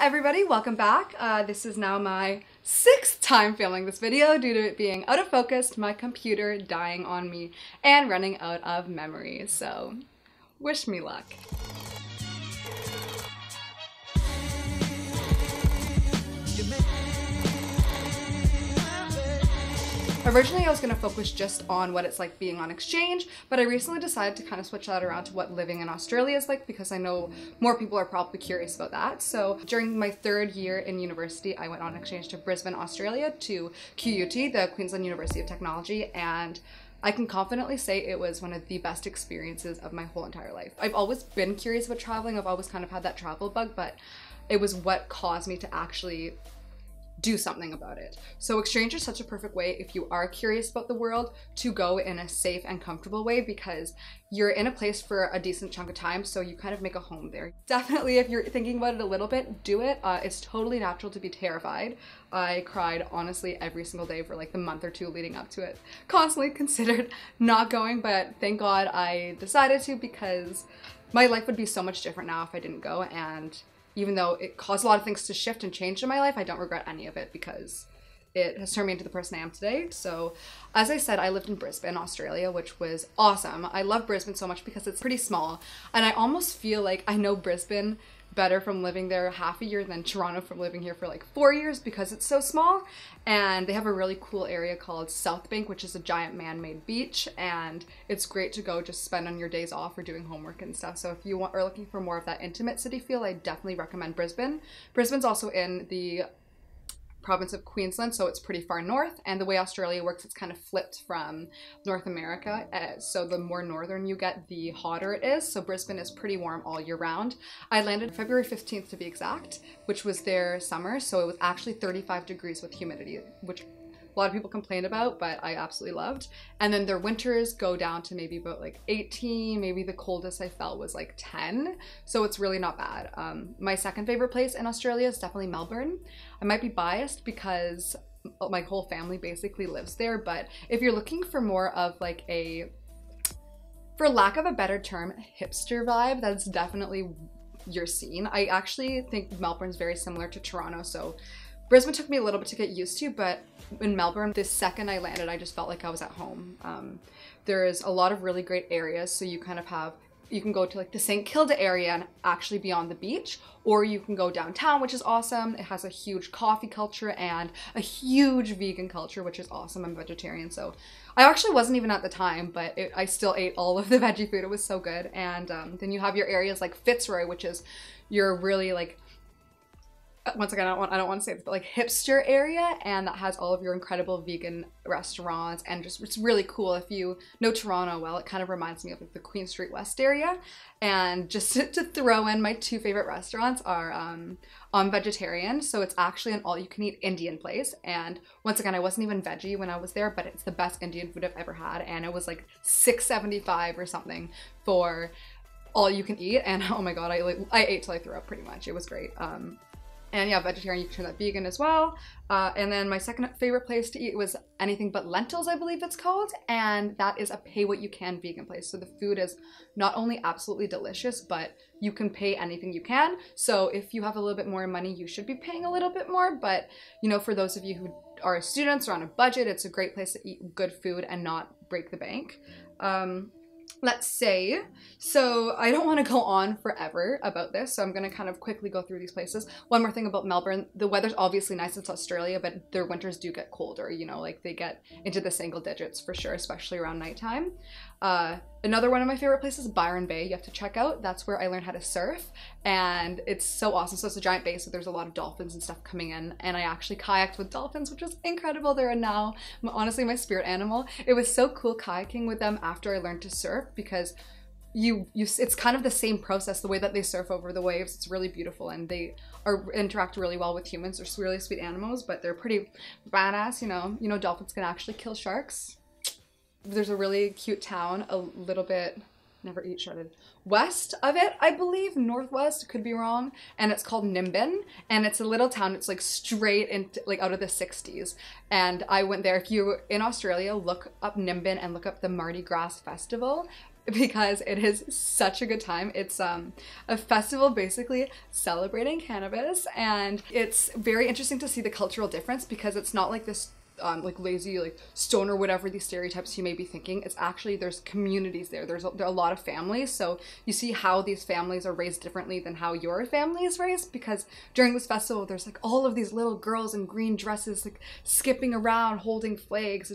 everybody, welcome back. This is now my 6th time filming this video due to it being out of focus, my computer dying on me, and running out of memory. So, wish me luck. Originally I was going to focus just on what it's like being on exchange, but I recently decided to kind of switch that around to what living in Australia is like because I know more people are probably curious about that. So during my 3rd year in university, I went on exchange to Brisbane, Australia to QUT, the Queensland University of Technology, and I can confidently say it was one of the best experiences of my whole entire life. I've always been curious about traveling, I've always kind of had that travel bug, but it was what caused me to actually do something about it. So exchange is such a perfect way if you are curious about the world to go in a safe and comfortable way because you're in a place for a decent chunk of time, so you kind of make a home there. Definitely, if you're thinking about it a little bit, do it. It's totally natural to be terrified. I cried honestly every single day for like the month or 2 leading up to it. Constantly considered not going, but thank God I decided to because my life would be so much different now if I didn't go, and even though it caused a lot of things to shift and change in my life, I don't regret any of it because it has turned me into the person I am today. So as I said, I lived in Brisbane, Australia, which was awesome. I love Brisbane so much because it's pretty small, and I almost feel like I know Brisbane better from living there half a year than Toronto from living here for like 4 years because it's so small. And they have a really cool area called South Bank, which is a giant man-made beach, and it's great to go just spend on your days off or doing homework and stuff. So if you are looking for more of that intimate city feel, I definitely recommend Brisbane. Brisbane's also in the province of Queensland, so it's pretty far north, and the way Australia works, it's kind of flipped from North America, so the more northern you get, the hotter it is. So Brisbane is pretty warm all year round. I landed February 15th to be exact, which was their summer, so it was actually 35 degrees with humidity, which a lot of people complained about, but I absolutely loved. And then their winters go down to maybe about like 18, maybe the coldest I felt was like 10. So it's really not bad. My second favorite place in Australia is definitely Melbourne. I might be biased because my whole family basically lives there, but if you're looking for more of like a, for lack of a better term, hipster vibe, that's definitely your scene. I actually think Melbourne's very similar to Toronto, so Brisbane took me a little bit to get used to, but in Melbourne, the second I landed, I just felt like I was at home. There's a lot of really great areas, so you kind of have, you can go to like the St. Kilda area and actually be on the beach, or you can go downtown, which is awesome. It has a huge coffee culture and a huge vegan culture, which is awesome. I'm vegetarian, so I actually wasn't even at the time, but I still ate all of the veggie food. It was so good. And then you have your areas like Fitzroy, which is your really like, once again, I don't want to say this, but like hipster area, and that has all of your incredible vegan restaurants, and just it's really cool. If you know Toronto well, it kind of reminds me of like the Queen Street West area. And just to throw in, my 2 favorite restaurants are I'm vegetarian, so it's actually an all-you-can-eat Indian place. And once again, I wasn't even veggie when I was there, but it's the best Indian food I've ever had, and it was like $6.75 or something for all you can eat. And oh my god, I ate till I threw up pretty much. It was great. And yeah, vegetarian, you can turn that vegan as well. And then my second favorite place to eat was Anything But Lentils, I believe it's called. And that is a pay what you can vegan place. So the food is not only absolutely delicious, but you can pay anything you can. So if you have a little bit more money, you should be paying a little bit more. But you know, for those of you who are students or on a budget, it's a great place to eat good food and not break the bank. Let's say, so I don't want to go on forever about this, so I'm going to kind of quickly go through these places. One more thing about Melbourne, the weather's obviously nice, it's Australia, but their winters do get colder, you know, like they get into the single digits for sure, especially around nighttime. Another one of my favorite places, Byron Bay, you have to check out. That's where I learned how to surf, and it's so awesome. So it's a giant bay, so there's a lot of dolphins and stuff coming in, and I actually kayaked with dolphins, which was incredible. They're now honestly my spirit animal. It was so cool kayaking with them after I learned to surf because it's kind of the same process, the way that they surf over the waves. It's really beautiful, and they interact really well with humans. They're really sweet animals, but they're pretty badass. You know, dolphins can actually kill sharks. There's a really cute town a little bit, never eat shredded, west of it, I believe, northwest, could be wrong, and it's called Nimbin, and it's a little town. It's like straight into like out of the 60s, and I went there. If you're in Australia, look up Nimbin and look up the Mardi Gras festival. because it is such a good time. It's a festival basically celebrating cannabis, and it's very interesting to see the cultural difference because it's not like this like lazy like stone or whatever these stereotypes you may be thinking. It's actually, there's communities there. There are a lot of families, so you see how these families are raised differently than how your family is raised, because during this festival there's like all of these little girls in green dresses like skipping around holding flags.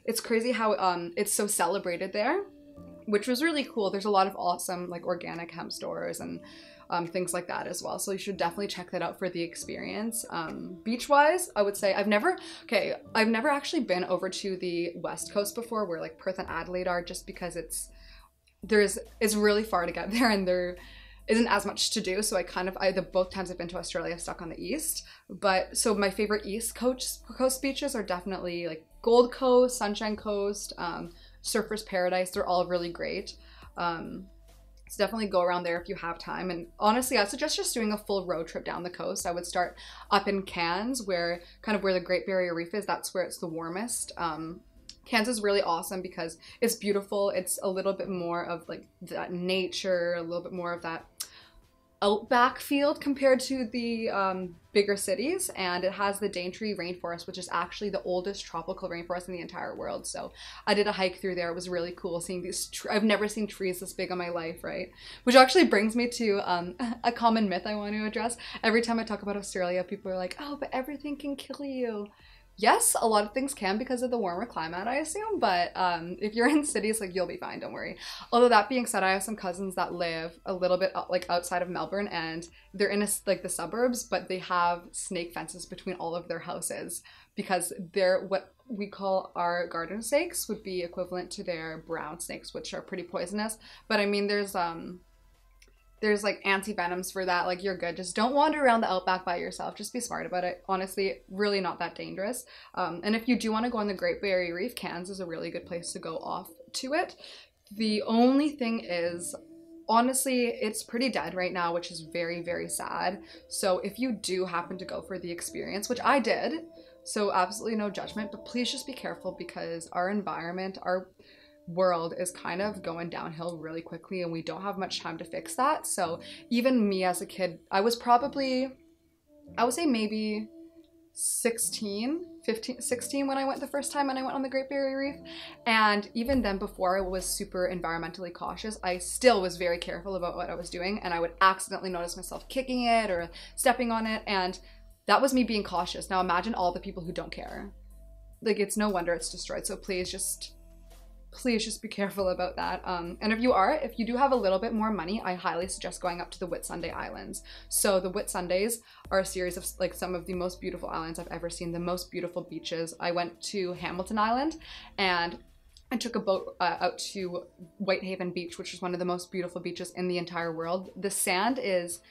It's crazy how it's so celebrated there, which was really cool. There's a lot of awesome like organic hemp stores and things like that as well. So you should definitely check that out for the experience. Beach wise, I would say I've never actually been over to the West Coast before, where like Perth and Adelaide are, just because it's really far to get there and there isn't as much to do. So both times I've been to Australia, I've stuck on the East. But so my favorite East Coast beaches are definitely like Gold Coast, Sunshine Coast, Surfers Paradise. They're all really great. So definitely go around there if you have time. And honestly, I suggest just doing a full road trip down the coast. I would start up in Cairns, where the Great Barrier Reef is. That's where it's the warmest. Cairns is really awesome because it's beautiful. It's a little bit more of like that nature, a little bit more of that outback field compared to the bigger cities, and it has the Daintree rainforest, which is actually the oldest tropical rainforest in the entire world. So I did a hike through there. It was really cool seeing these I've never seen trees this big in my life, right? Which actually brings me to a common myth I want to address. Every time I talk about Australia, people are like, oh, but everything can kill you. Yes, a lot of things can because of the warmer climate, I assume, but if you're in cities, like, you'll be fine, don't worry. Although that being said, I have some cousins that live a little bit like outside of Melbourne, and they're in like the suburbs, but they have snake fences between all of their houses because they're what we call our garden snakes would be equivalent to their brown snakes, which are pretty poisonous. But I mean, there's like anti-venoms for that. Like, you're good. Just don't wander around the outback by yourself. Just be smart about it. Honestly, really not that dangerous. And if you do want to go on the Great Barrier Reef, Cairns is a really good place to go off to it. The only thing is, honestly, it's pretty dead right now, which is very, very sad. So if you do happen to go for the experience, which I did, so absolutely no judgment, but please just be careful because our environment, our world is kind of going downhill really quickly and we don't have much time to fix that. So even me as a kid, I was probably, I would say maybe 16 when I went the first time and I went on the Great Barrier Reef. And even then, before I was super environmentally cautious, I still was very careful about what I was doing, and I would accidentally notice myself kicking it or stepping on it, and that was me being cautious. Now imagine all the people who don't care. Like, it's no wonder it's destroyed. So please just be careful about that. And if you do have a little bit more money, I highly suggest going up to the Whitsunday Islands. So the Whitsundays are a series of like some of the most beautiful islands I've ever seen, the most beautiful beaches. I went to Hamilton Island and I took a boat out to Whitehaven Beach, which is one of the most beautiful beaches in the entire world. The sand is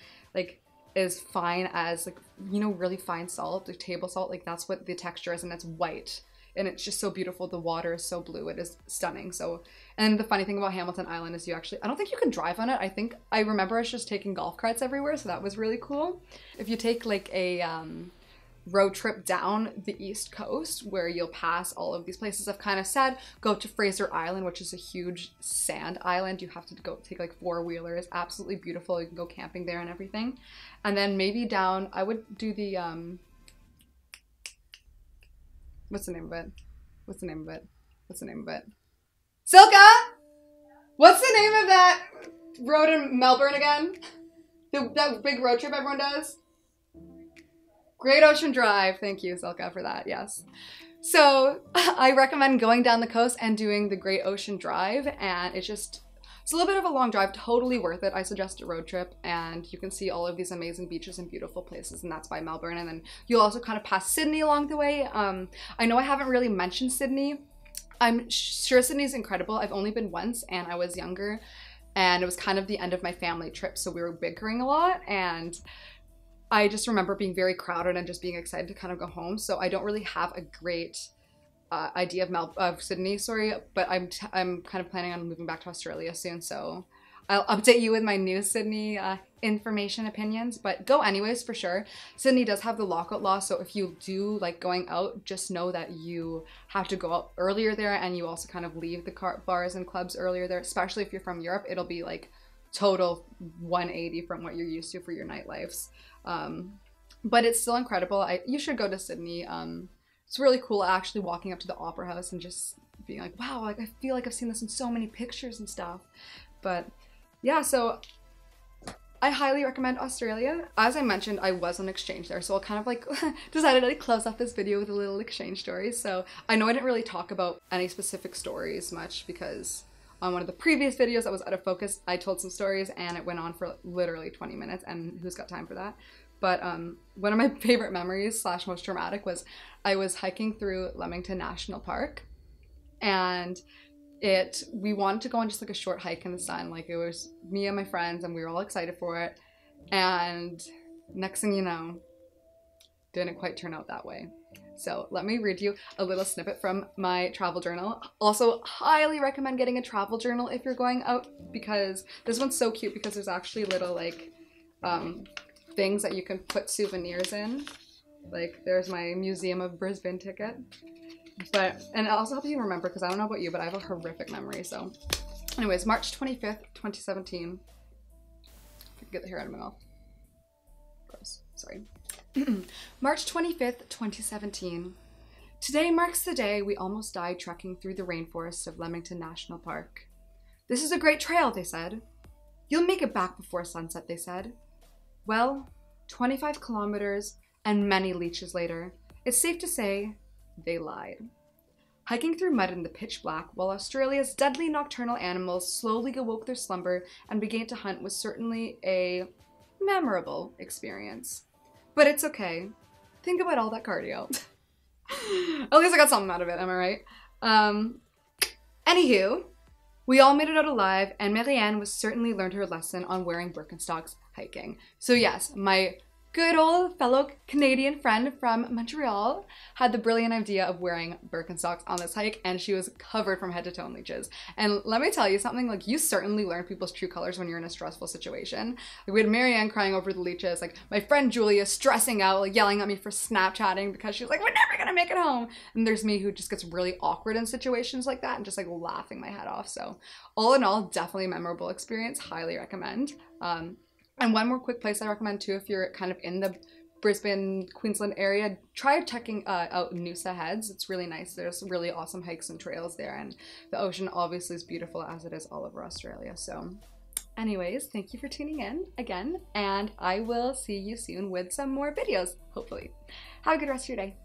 fine as, like, you know, really fine salt, like table salt, like that's what the texture is, and it's white. And it's just so beautiful. The water is so blue. It is stunning. So, and the funny thing about Hamilton Island is I don't think you can drive on it. I remember us just taking golf carts everywhere. So that was really cool. If you take like a road trip down the East Coast where you'll pass all of these places I've kind of said, go to Fraser Island, which is a huge sand island. You have to go take like four-wheelers. Absolutely beautiful. You can go camping there and everything. And then maybe down, I would do the, what's the name of it? Silka! What's the name of that road in Melbourne again? That big road trip everyone does? Great Ocean Drive. Thank you, Silka, for that. Yes. So I recommend going down the coast and doing the Great Ocean Drive, and it's a little bit of a long drive, totally worth it. I suggest a road trip, and you can see all of these amazing beaches and beautiful places, and that's by Melbourne. And then you'll also kind of pass Sydney along the way. I know I haven't really mentioned Sydney. I'm sure Sydney's incredible. I've only been once, and I was younger, and it was kind of the end of my family trip, so we were bickering a lot, and I just remember being very crowded and just being excited to kind of go home. So I don't really have a great idea of Sydney, sorry, but I'm kind of planning on moving back to Australia soon, so I'll update you with my new Sydney information opinions, but go anyways for sure. Sydney does have the lockout law, so if you do like going out, just know that you have to go out earlier there, and you also kind of leave the bars and clubs earlier there, especially if you're from Europe. It'll be like total 180 from what you're used to for your nightlives. But it's still incredible. You should go to Sydney. It's really cool actually walking up to the Opera House and just being like, wow, like I feel like I've seen this in so many pictures and stuff. But yeah, so I highly recommend Australia. As I mentioned, I was on exchange there, so I'll kind of like decided to like close off this video with a little exchange story. So I know I didn't really talk about any specific stories much because on one of the previous videos that was out of focus, I told some stories and it went on for literally 20 minutes, and who's got time for that? But one of my favorite memories / most traumatic was I was hiking through Leamington National Park, and we wanted to go on just like a short hike in the sun. Like it was me and my friends and we were all excited for it, and next thing you know, didn't quite turn out that way. So let me read you a little snippet from my travel journal. Also highly recommend getting a travel journal if you're going out, because this one's so cute because there's actually little like things that you can put souvenirs in. Like there's my Museum of Brisbane ticket. And it'll also help you remember, because I don't know about you, but I have a horrific memory. So anyways, March 25th, 2017. If I can get the hair out of my mouth. Gross, sorry. March 25th, 2017. Today marks the day we almost died trekking through the rainforest of Leamington National Park. This is a great trail, they said. You'll make it back before sunset, they said. Well, 25 kilometers and many leeches later, it's safe to say they lied. Hiking through mud in the pitch black while Australia's deadly nocturnal animals slowly awoke their slumber and began to hunt was certainly a memorable experience. But it's okay. Think about all that cardio. At least I got something out of it, am I right? Anywho, we all made it out alive, and Marianne was certainly learned her lesson on wearing Birkenstocks hiking. So yes, my good old fellow Canadian friend from Montreal had the brilliant idea of wearing Birkenstocks on this hike, and she was covered from head to toe in leeches. And let me tell you something, like you certainly learn people's true colors when you're in a stressful situation. Like we had Marianne crying over the leeches, like my friend Julia stressing out, like yelling at me for Snapchatting because she was like, we're never gonna make it home. And there's me who just gets really awkward in situations like that and just like laughing my head off. So all in all, definitely a memorable experience, highly recommend. And one more quick place I recommend too, if you're kind of in the Brisbane, Queensland area, try checking out Noosa Heads. It's really nice. There's really awesome hikes and trails there, and the ocean obviously is beautiful as it is all over Australia. So anyways, thank you for tuning in again, and I will see you soon with some more videos, hopefully. Have a good rest of your day.